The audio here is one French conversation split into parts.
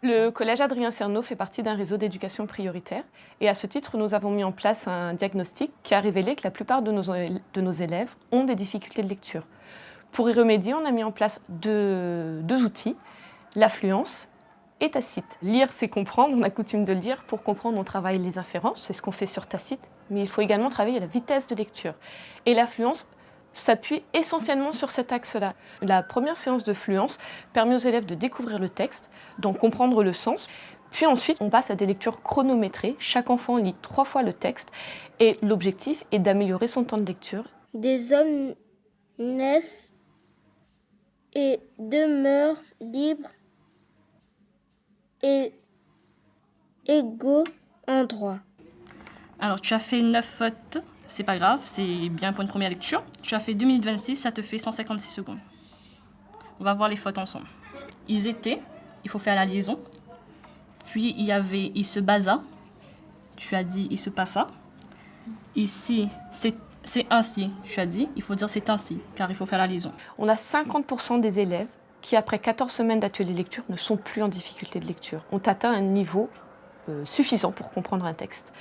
Le collège Adrien Cerno fait partie d'un réseau d'éducation prioritaire et à ce titre, nous avons mis en place un diagnostic qui a révélé que la plupart de nos élèves ont des difficultés de lecture. Pour y remédier, on a mis en place deux outils, l'affluence et Tacite. Lire, c'est comprendre, on a coutume de le dire. Pour comprendre, on travaille les inférences, c'est ce qu'on fait sur Tacite, mais il faut également travailler la vitesse de lecture. Et l'affluence s'appuie essentiellement sur cet axe-là. La première séance de fluence permet aux élèves de découvrir le texte, d'en comprendre le sens, puis ensuite on passe à des lectures chronométrées. Chaque enfant lit 3 fois le texte et l'objectif est d'améliorer son temps de lecture. Des hommes naissent et demeurent libres et égaux en droit. Alors, tu as fait 9 fautes, c'est pas grave, c'est bien pour une première lecture. Tu as fait 2 minutes 26, ça te fait 156 secondes. On va voir les fautes ensemble. Ils étaient, il faut faire la liaison. Puis il y avait il se basa. Tu as dit il se passa. Ici, c'est ainsi. Tu as dit, il faut dire c'est ainsi, car il faut faire la liaison. On a 50% des élèves qui, après 14 semaines d'atelier lecture, ne sont plus en difficulté de lecture, ont atteint un niveau suffisant pour comprendre un texte.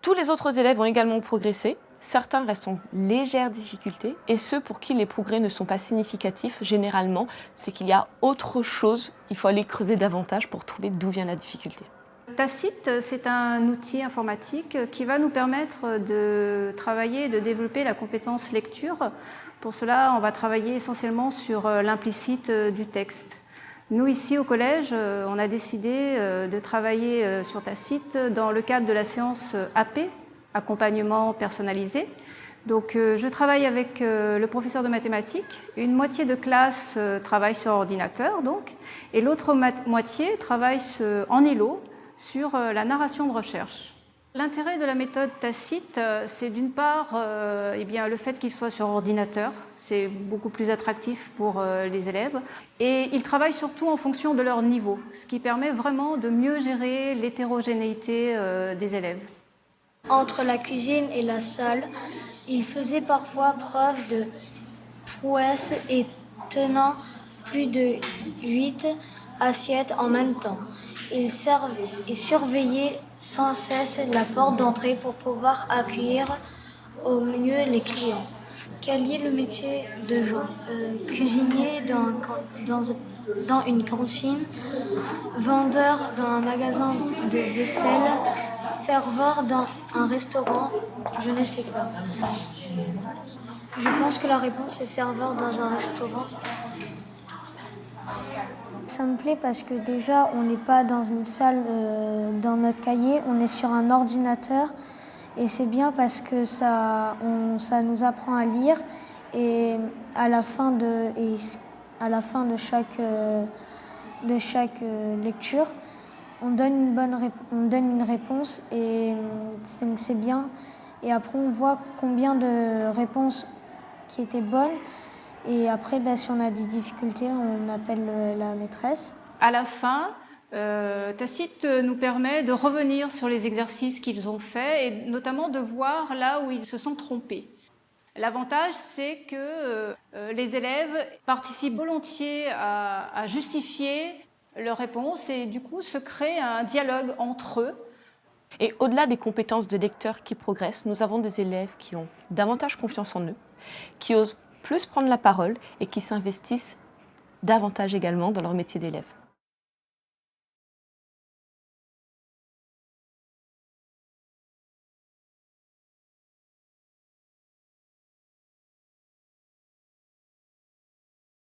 Tous les autres élèves ont également progressé. Certains restent en légère difficulté et ceux pour qui les progrès ne sont pas significatifs, généralement, c'est qu'il y a autre chose. Il faut aller creuser davantage pour trouver d'où vient la difficulté. Tacite, c'est un outil informatique qui va nous permettre de travailler et de développer la compétence lecture. Pour cela, on va travailler essentiellement sur l'implicite du texte. Nous, ici au collège, on a décidé de travailler sur Tacite dans le cadre de la séance AP, accompagnement personnalisé. Donc, je travaille avec le professeur de mathématiques. Une moitié de classe travaille sur ordinateur, donc, et l'autre moitié travaille en îlot sur la narration de recherche. L'intérêt de la méthode Tacite, c'est d'une part le fait qu'il soit sur ordinateur, c'est beaucoup plus attractif pour les élèves, et ils travaillent surtout en fonction de leur niveau, ce qui permet vraiment de mieux gérer l'hétérogénéité des élèves. Entre la cuisine et la salle, il faisait parfois preuve de prouesse et tenant plus de 8 assiettes en même temps. Il surveillait sans cesse la porte d'entrée pour pouvoir accueillir au mieux les clients. Quel est le métier de Jean? Cuisinier dans une cantine, vendeur dans un magasin de vaisselle, serveur dans un restaurant, je ne sais pas. Je pense que la réponse est serveur dans un restaurant. Ça me plaît parce que déjà, on n'est pas dans une salle dans notre cahier, on est sur un ordinateur et c'est bien parce que ça nous apprend à lire et à la fin de chaque lecture, on donne une réponse et c'est bien. Et après, on voit combien de réponses qui étaient bonnes. Et après, si on a des difficultés, on appelle la maîtresse. À la fin, Tacite nous permet de revenir sur les exercices qu'ils ont faits et notamment de voir là où ils se sont trompés. L'avantage, c'est que les élèves participent volontiers à justifier leurs réponses et du coup se crée un dialogue entre eux. Et au-delà des compétences de lecteur qui progressent, nous avons des élèves qui ont davantage confiance en eux, qui osent plus prendre la parole et qui s'investissent davantage également dans leur métier d'élève.